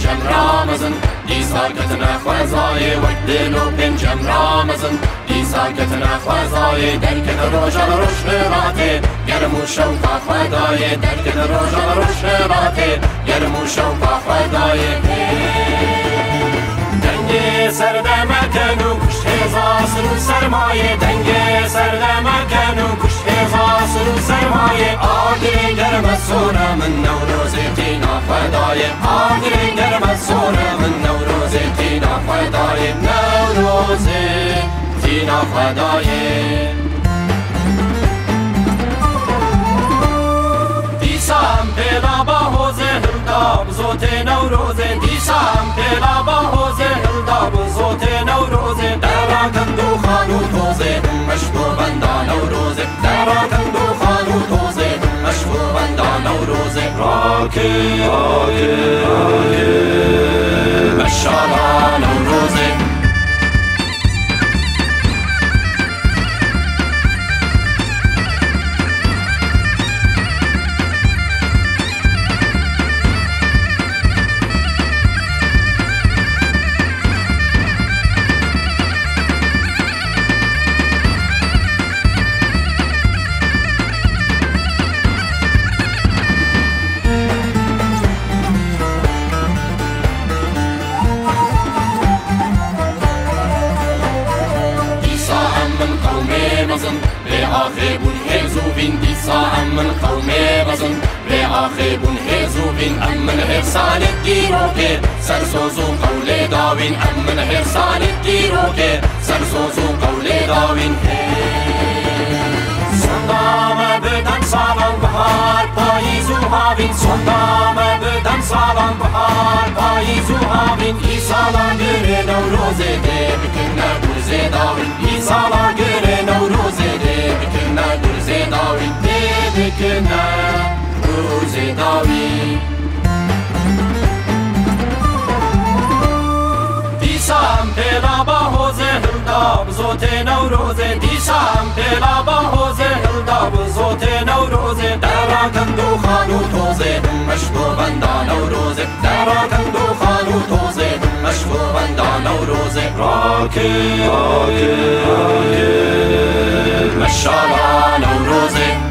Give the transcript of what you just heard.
پنجم رامزن دیسا کتنا خوازای ودل و پنجم رامزن دیسا کتنا خوازای درکن روشان روشناته گرم و شوقا خوادای درکن روشان روشناته گرم و شوقا خوادای دنگ سردمکن و کشت هزاسر و سرمایه دنگ سردمکن و کشت هزاسر و سرمایه آگری گرم سونا من نوروز تینا فدای آگری گرم سونا من نوروز تینا فدای نوروز تینا فدای دیسام پیلا با حوزه هلدام زوت نوروز دیسام پیلا با حوزه هلدام زوت نوروز درا کندو خانو توزه مشکو بندا نوروز درا کندو خانو توزه مشکو بندا نوروز راکی مشالا نوروزه آخیبون هزوبین دیسا امن قومه بزن ری آخیبون هزوبین امن هرسال دیرو که سرسوزو قول داوین امن هرسال دیرو که سرسوزو قول داوین صندام بدن سالان بهار پاییزو هاوین صندام بدن سالان بهار پاییزو هاوین ای سالا گره نوروزه ده بکنه گرزه داوین ای سالا گره نوروزه ده بکنه گرزه داوین ده بکنه گرزه داوین دیسام پیلا با حوزه هلدام زوت نوروزه دیسام پیلا با حوزه هلدام زوت نوروزه درا کندو خانو توزه مشکو بندا نوروزه درا کندو خانو توزه مشکو بندا نوروزه راکی مشالا نوروزه